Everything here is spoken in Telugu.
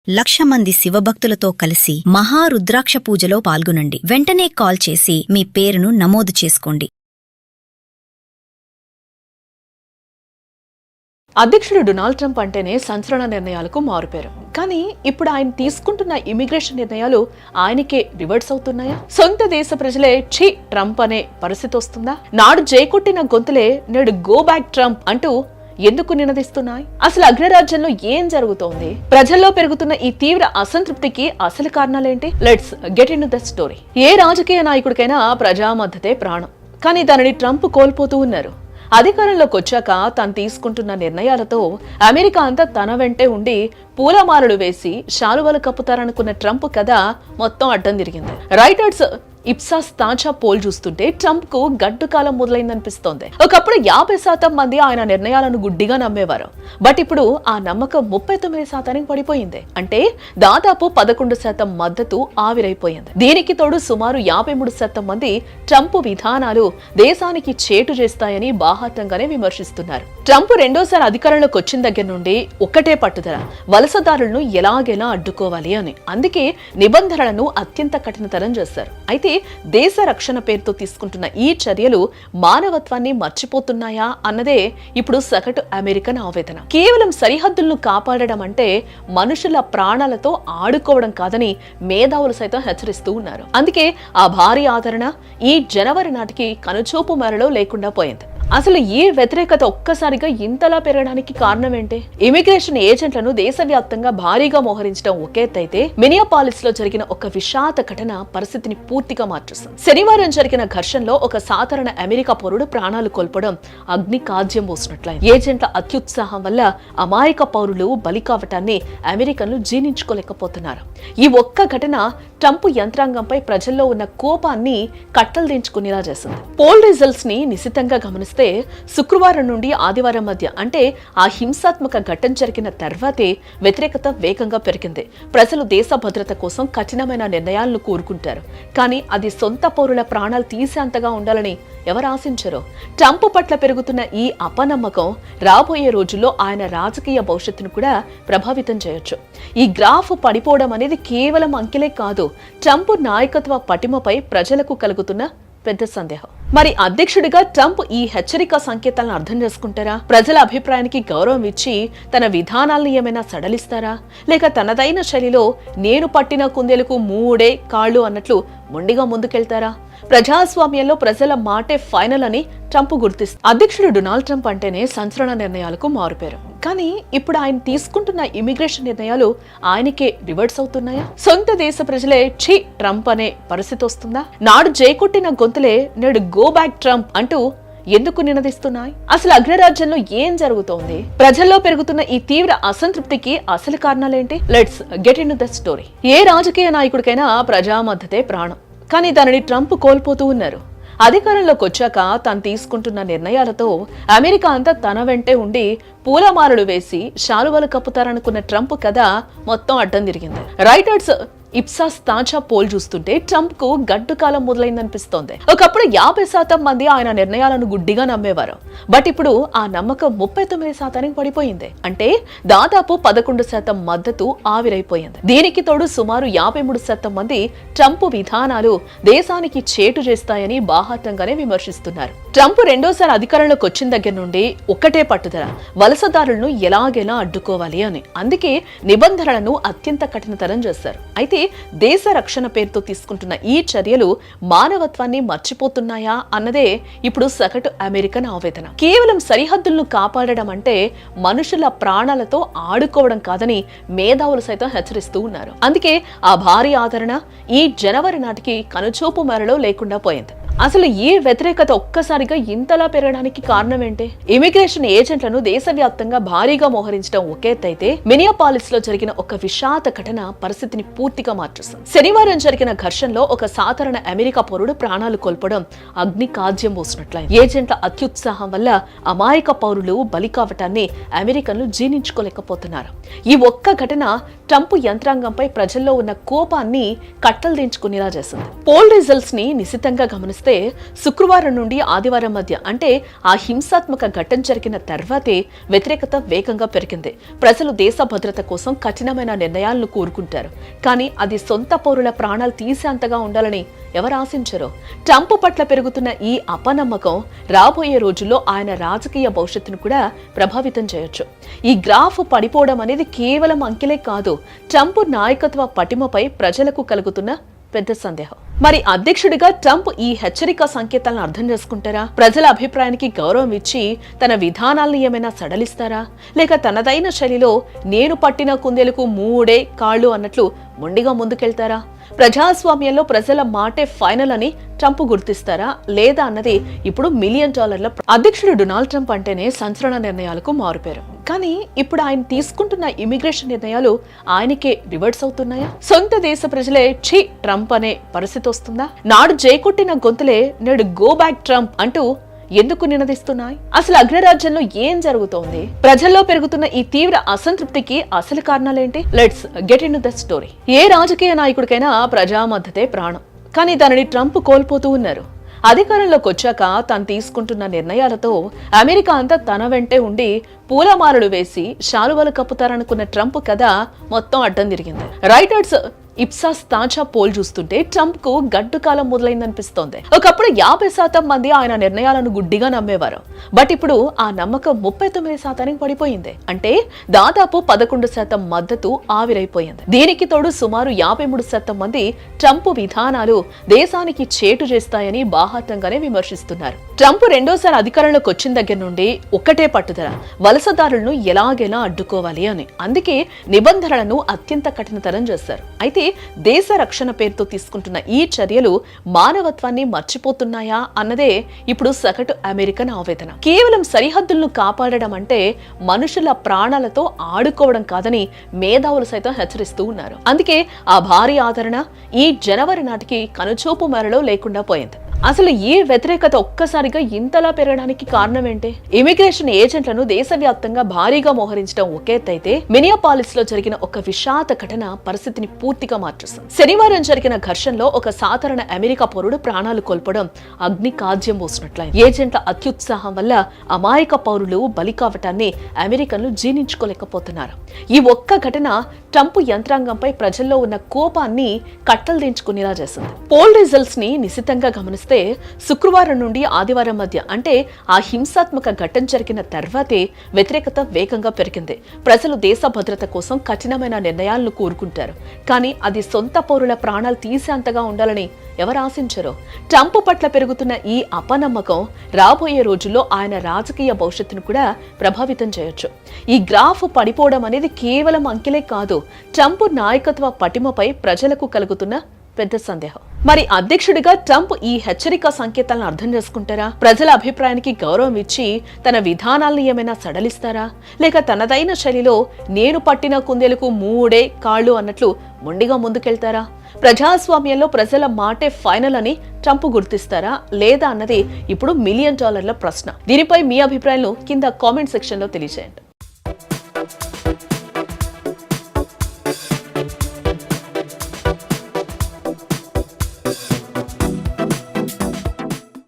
1,00,000 మంది శివభక్తులతో కలిసి మహారుద్రాక్ష పూజలో పాల్గొనండి. వెంటనే కాల్ చేసి మీ పేరును నమోదు చేసుకోండి. అధ్యక్షుడు డొనాల్డ్ ట్రంప్ అంటేనే సంచలన నిర్ణయాలకు మారుపేరు. కానీ ఇప్పుడు ఆయన తీసుకుంటున్న ఇమిగ్రేషన్ నిర్ణయాలు ఆయనకే రివర్స్ అవుతున్నాయా? సొంత దేశ ప్రజలే ఛీ ట్రంప్ అనే పరిస్థితి వస్తుందా? నాడు జైకొట్టిన గొంతులే నేడు గో బ్యాక్ ట్రంప్ అంటూ ఎందుకు నినదిస్తున్నాయి? అసలు అగ్రరాజ్యంలో ఏం జరుగుతోంది? ప్రజల్లో పెరుగుతున్న ఈ తీవ్ర అసంతృప్తికి అసలు కారణాలేంటి? Let's get into the story. ఏ రాజకీయ నాయకుడికైనా ప్రజా మద్దతే ప్రాణం. కానీ దానిని ట్రంప్ కోల్పోతూ ఉన్నారు. అధికారంలోకి వచ్చాక తాను తీసుకుంటున్న నిర్ణయాలతో అమెరికా అంతా తన వెంటే ఉండి పూలమాలలు వేసి శాలువలు కప్పుతారనుకున్న ట్రంప్ కథ మొత్తం అడ్డం తిరిగింది. రైటర్స్ ఇప్సాస్ తాజా పోల్ చూస్తుంటే ట్రంప్ కు గడ్డు కాలం మొదలైందనిపిస్తోంది. ఒకప్పుడు 50% మంది ఆయన నిర్ణయాలను గుడ్డిగా నమ్మేవారు. బట్ ఇప్పుడు ఆ నమ్మకం 39% పడిపోయింది. అంటే దాదాపు 11% మద్దతు ఆవిరైపోయింది. దీనికి తోడు సుమారు 53% మంది ట్రంప్ విధానాలు దేశానికి చేటు చేస్తాయని బాహాటంగానే విమర్శిస్తున్నారు. ట్రంప్ రెండోసారి అధికారంలోకి వచ్చిన దగ్గర నుండి ఒక్కటే పట్టుదల, వలసదారులను ఎలాగైనా అడ్డుకోవాలి అని. అందుకే నిబంధనలను అత్యంత కఠినతరం చేశారు. అయితే దేశ రక్షణ పేరుతో తీసుకుంటున్న ఈ చర్యలు మానవత్వాన్ని మర్చిపోతున్నాయా అన్నదే ఇప్పుడు సగటు అమెరికన్ ఆవేదన. కేవలం సరిహద్దులను కాపాడడం అంటే మనుషుల ప్రాణాలతో ఆడుకోవడం కాదని మేధావులు సైతం హెచ్చరిస్తూ ఉన్నారు. అందుకే ఆ భారీ ఆదరణ ఈ జనవరి నాటికి కనుచూపు మేరలో లేకుండా పోయింది. అసలు ఈ వ్యతిరేకత ఒక్కసారిగా ఇంతలా పెరగడానికి కారణం ఏంటి? ఇమిగ్రేషన్ ఏజెంట్లను దేశవ్యాప్తంగా భారీగా మోహరించడం ఒకే ఎత్తైతే మినియాపాలిస్ లో జరిగిన ఒక విషాద ఘటన పరిస్థితిని పూర్తిగా మార్చేస్తుంది. శనివారం జరిగిన ఘర్షణలో ఒక సాధారణ అమెరికా పౌరుడు ప్రాణాలు కోల్పోవడం అగ్ని కాజ్యం పోసినట్లయింది. ఏజెంట్ల అత్యుత్సాహం వల్ల అమాయక పౌరులు బలి కావటాన్ని అమెరికన్లు జీర్ణించుకోలేకపోతున్నారు. ఈ ఒక్క ఘటన ట్రంప్ యంత్రాంగంపై ప్రజల్లో ఉన్న కోపాన్ని కట్టలు దించుకునేలా చేసింది. పోల్ రిజల్ట్స్ ని నిశితంగా గమనిస్తే శుక్రవారం నుండి ఆదివారం మధ్య అంటే ఆ హింసాత్మక ఘటన జరిగిన తర్వాతే వ్యతిరేకత వేగంగా పెరిగింది. ప్రజలు దేశ భద్రత కోసం కఠినమైన నిర్ణయాలను కోరుకుంటారు. కానీ అది సొంత పౌరుల ప్రాణాలు తీసేంతగా ఉండాలని ఎవరు ఆశించరో. ట్రంప్ పట్ల పెరుగుతున్న ఈ అపనమ్మకం రాబోయే రోజుల్లో ఆయన రాజకీయ భవిష్యత్తును కూడా ప్రభావితం చేయొచ్చు. ఈ గ్రాఫ్ పడిపోవడం అనేది కేవలం అంకెలే కాదు, ట్రంప్ నాయకత్వ పటిమపై ప్రజలకు కలుగుతున్న పెద్ద సందేహం. మరి అధ్యక్షుడిగా ట్రంప్ ఈ హెచ్చరిక సంకేతాలను అర్థం చేసుకుంటారా? ప్రజల అభిప్రాయానికి గౌరవం ఇచ్చి తన విధానాలను ఏమైనా సడలిస్తారా? లేక తనదైన శైలిలో నేను పట్టిన కుందేలకు 3 కాళ్ళు అన్నట్లు మొండిగా ముందుకెళ్తారా? ప్రజాస్వామ్యంలో ప్రజల మాటే ఫైనల్ అని ట్రంప్ గుర్తిస్తారు. అధ్యక్షుడు డొనాల్డ్ ట్రంప్ అంటేనే సంచలన నిర్ణయాలకు మారుపేరు. కానీ ఇప్పుడు ఆయన తీసుకుంటున్న ఇమిగ్రేషన్ నిర్ణయాలు ఆయనకే రివర్స్ అవుతున్నాయా? సొంత దేశ ప్రజలే ఛీ ట్రంప్ అనే పరిస్థితి వస్తుందా? నాడు జైకొట్టిన గొంతులే నేడు గో బ్యాక్ ట్రంప్ అంటూ ఎందుకు నినదిస్తున్నాయి? అసలు అగ్రరాజ్యంలో ఏం జరుగుతోంది? ప్రజల్లో పెరుగుతున్న ఈ తీవ్ర అసంతృప్తికి అసలు కారణాలేంటి? Let's get into the story. ఏ రాజకీయ నాయకుడికైనా ప్రజా మద్దతే ప్రాణం. కానీ దానిని ట్రంప్ కోల్పోతూ ఉన్నారు. అధికారంలోకి వచ్చాక తాను తీసుకుంటున్న నిర్ణయాలతో అమెరికా అంతా తన వెంటే ఉండి పూలమాలలు వేసి శాలువలు కప్పుతారనుకున్న ట్రంప్ కథ మొత్తం అడ్డం తిరిగింది. రైటర్స్ ఇప్సాస్ తాజా పోల్ చూస్తుంటే ట్రంప్ కు గడ్డు కాలం మొదలైందనిపిస్తోంది. ఒకప్పుడు 50% మంది ఆయన నిర్ణయాలను గుడ్డిగా నమ్మేవారు. బట్ ఇప్పుడు ఆ నమ్మకం 39% పడిపోయింది. అంటే దాదాపు 11% మద్దతు ఆవిరైపోయింది. దీనికి తోడు సుమారు 53% మంది ట్రంప్ విధానాలు దేశానికి చేటు చేస్తాయని బాహాటంగానే విమర్శిస్తున్నారు. ట్రంప్ రెండోసారి అధికారంలోకి వచ్చిన దగ్గర నుండి ఒక్కటే పట్టుదల, వలసదారులను ఎలాగైనా అడ్డుకోవాలి అని. అందుకే నిబంధనలను అత్యంత కఠినతరం చేశారు. అయితే దేశ రక్షణ పేరుతో తీసుకుంటున్న ఈ చర్యలు మానవత్వాన్ని మర్చిపోతున్నాయా అన్నదే ఇప్పుడు సగటు అమెరికన్ ఆవేదన. కేవలం సరిహద్దులను కాపాడడం అంటే మనుషుల ప్రాణాలతో ఆడుకోవడం కాదని మేధావులు సైతం హెచ్చరిస్తూ ఉన్నారు. అందుకే ఆ భారీ ఆదరణ ఈ జనవరి నాటికి కనుచూపు మేరలో లేకుండా పోయింది. అసలు ఈ వ్యతిరేకత ఒక్కసారిగా ఇంతలా పెరగడానికి కారణం ఏంటి? ఇమిగ్రేషన్ ఏజెంట్లను దేశవ్యాప్తంగా భారీగా మోహరించడం ఒకే ఎత్తైతే మినియాపాలిస్ లో జరిగిన ఒక విషాద ఘటన పరిస్థితిని పూర్తిగా మార్చేస్తుంది. శనివారం జరిగిన ఘర్షణలో ఒక సాధారణ అమెరికా పౌరుడు ప్రాణాలు కోల్పోవడం అగ్ని కాజ్యం పోసినట్లయింది. ఏజెంట్ల అత్యుత్సాహం వల్ల అమాయక పౌరులు బలి కావటాన్ని అమెరికన్లు జీర్ణించుకోలేకపోతున్నారు. ఈ ఒక్క ఘటన ట్రంప్ యంత్రాంగంపై ప్రజల్లో ఉన్న కోపాన్ని కట్టలు దించుకునేలా చేసింది. పోల్ రిజల్ట్స్ ని నిశితంగా గమనిస్తే గమనిస్తే శుక్రవారం నుండి ఆదివారం మధ్య అంటే ఆ హింసాత్మక ఘటన జరిగిన తర్వాతే వ్యతిరేకత వేగంగా పెరిగింది. ప్రజలు దేశ భద్రత కోసం కఠినమైన నిర్ణయాలను కోరుకుంటారు. కానీ అది సొంత పౌరుల ప్రాణాలు తీసేంతగా ఉండాలని ఎవరు ఆశించరో. ట్రంప్ పట్ల పెరుగుతున్న ఈ అపనమ్మకం రాబోయే రోజుల్లో ఆయన రాజకీయ భవిష్యత్తును కూడా ప్రభావితం చేయొచ్చు. ఈ గ్రాఫ్ పడిపోవడం అనేది కేవలం అంకెలే కాదు, ట్రంప్ నాయకత్వ పటిమపై ప్రజలకు కలుగుతున్న పెద్ద సందేహం. మరి అధ్యక్షుడిగా ట్రంప్ ఈ హెచ్చరిక సంకేతాలను అర్థం చేసుకుంటారా? ప్రజల అభిప్రాయానికి గౌరవం ఇచ్చి తన విధానాలను ఏమైనా సడలిస్తారా? లేక తనదైన శైలిలో నేను పట్టిన కుందేలకు మూడే కాళ్ళు అన్నట్లు మొండిగా ముందుకెళ్తారా? ప్రజాస్వామ్యంలో ప్రజల మాటే ఫైనల్ అని ట్రంప్ గుర్తిస్తారా లేదా అన్నది ఇప్పుడు $1 మిలియన్. అధ్యక్షుడు డొనాల్డ్ ట్రంప్ అంటేనే సంచలన నిర్ణయాలకు మారుపేరు. కానీ ఇప్పుడు ఆయన తీసుకుంటున్న ఇమిగ్రేషన్ నిర్ణయాలు ఆయనకే రివర్స్ అవుతున్నాయా? సొంత దేశ ప్రజలే ఛీ ట్రంప్ అనే పరిస్థితి వస్తుందా? నాడు జైకొట్టిన గొంతులే నేడు గో బ్యాక్ ట్రంప్ అంటూ ఎందుకు నినదిస్తున్నాయి? అసలు అగ్రరాజ్యంలో ఏం జరుగుతోంది? ప్రజల్లో పెరుగుతున్న ఈ తీవ్ర అసంతృప్తికి అసలు కారణాలేంటి? Let's get into the story. ఏ రాజకీయ నాయకుడికైనా ప్రజా మద్దతే ప్రాణం. కానీ దానిని ట్రంప్ కోల్పోతూ ఉన్నారు. అధికారంలోకి వచ్చాక తాను తీసుకుంటున్న నిర్ణయాలతో అమెరికా అంతా తన వెంటే ఉండి పూలమాలలు వేసి శాలువలు కప్పుతారనుకున్న ట్రంప్ కథ మొత్తం అడ్డం తిరిగింది. రైటర్స్ ఇప్సాస్ తాజా పోల్ చూస్తుంటే ట్రంప్ కు గడ్డు కాలం మొదలైందనిపిస్తోంది. ఒకప్పుడు 50% మంది ఆయన నిర్ణయాలను గుడ్డిగా నమ్మేవారు. బట్ ఇప్పుడు ఆ నమ్మకం 39% పడిపోయింది. అంటే దాదాపు 11% మద్దతు ఆవిరైపోయింది. దీనికి తోడు సుమారు 53% మంది ట్రంప్ విధానాలు దేశానికి చేటు చేస్తాయని బాహాటంగానే విమర్శిస్తున్నారు. ట్రంప్ రెండోసారి అధికారంలోకి వచ్చిన దగ్గర నుండి ఒక్కటే పట్టుదల, వలసదారులను ఎలాగైనా అడ్డుకోవాలి అని. అందుకే నిబంధనలను అత్యంత కఠినతరం చేశారు. అయితే దేశ రక్షణ పేరుతో తీసుకుంటున్న ఈ చర్యలు మానవత్వాన్ని మర్చిపోతున్నాయా అన్నదే ఇప్పుడు సగటు అమెరికన్ ఆవేదన. కేవలం సరిహద్దులను కాపాడడం అంటే మనుషుల ప్రాణాలతో ఆడుకోవడం కాదని మేధావులు సైతం హెచ్చరిస్తూ ఉన్నారు. అందుకే ఆ భారీ ఆదరణ ఈ జనవరి నాటికి కనుచూపు మేరలో లేకుండా పోయింది. అసలు ఈ వ్యతిరేకత ఒక్కసారిగా ఇంతలా పెరగడానికి కారణం ఏంటి? ఇమిగ్రేషన్ ఏజెంట్లను దేశవ్యాప్తంగా భారీగా మోహరించడం ఒకేతైతే మినియాపాలిస్ లో జరిగిన ఒక విషాద ఘటన పరిస్థితిని పూర్తిగా మార్చేసింది. శనివారం జరిగిన ఘర్షణలో ఒక సాధారణ అమెరికా పౌరుడు ప్రాణాలు కోల్పోవడం అగ్ని కాజ్యం పోసినట్లయింది. ఏజెంట్ల అత్యుత్సాహం వల్ల అమాయక పౌరులు బలి కావటాన్ని అమెరికన్లు జీర్ణించుకోలేకపోతున్నారు. ఈ ఒక్క ఘటన ట్రంప్ యంత్రాంగంపై ప్రజల్లో ఉన్న కోపాన్ని కట్టలు దించుకునేలా చేసింది. పోల్ రిజల్ట్స్ ని నిశితంగా గమనిస్తే శుక్రవారం నుండి ఆదివారం మధ్య అంటే ఆ హింసాత్మక ఘటన జరిగిన తర్వాతే వ్యతిరేకత వేగంగా పెరిగింది. ప్రజలు దేశ భద్రత కోసం కఠినమైన నిర్ణయాలను కోరుకుంటారు. కానీ అది సొంత పౌరుల ప్రాణాలు తీసేంతగా ఉండాలని ఎవరు ఆశించరో. ట్రంప్ పట్ల పెరుగుతున్న ఈ అపనమ్మకం రాబోయే రోజుల్లో ఆయన రాజకీయ భవిష్యత్తును కూడా ప్రభావితం చేయొచ్చు. ఈ గ్రాఫ్ పడిపోవడం అనేది కేవలం అంకెలే కాదు, ట్రంప్ నాయకత్వ పటిమపై ప్రజలకు కలుగుతున్న పెద్ద సందేహం. మరి అధ్యక్షుడిగా ట్రంప్ ఈ హెచ్చరిక సంకేతాలను అర్థం చేసుకుంటారా? ప్రజల అభిప్రాయానికి గౌరవం ఇచ్చి తన విధానాలను ఏమైనా సడలిస్తారా? లేక తనదైన శైలిలో నేను పట్టిన కుందేలకు మూడే కాళ్ళు అన్నట్లు మొండిగా ముందుకెళ్తారా? ప్రజాస్వామ్యంలో ప్రజల మాటే ఫైనల్ అని ట్రంప్ గుర్తిస్తారా లేదా అన్నది ఇప్పుడు $1 మిలియన్ ప్రశ్న. దీనిపై మీ అభిప్రాయాలను కింద కామెంట్ సెక్షన్ లో తెలియజేయండి.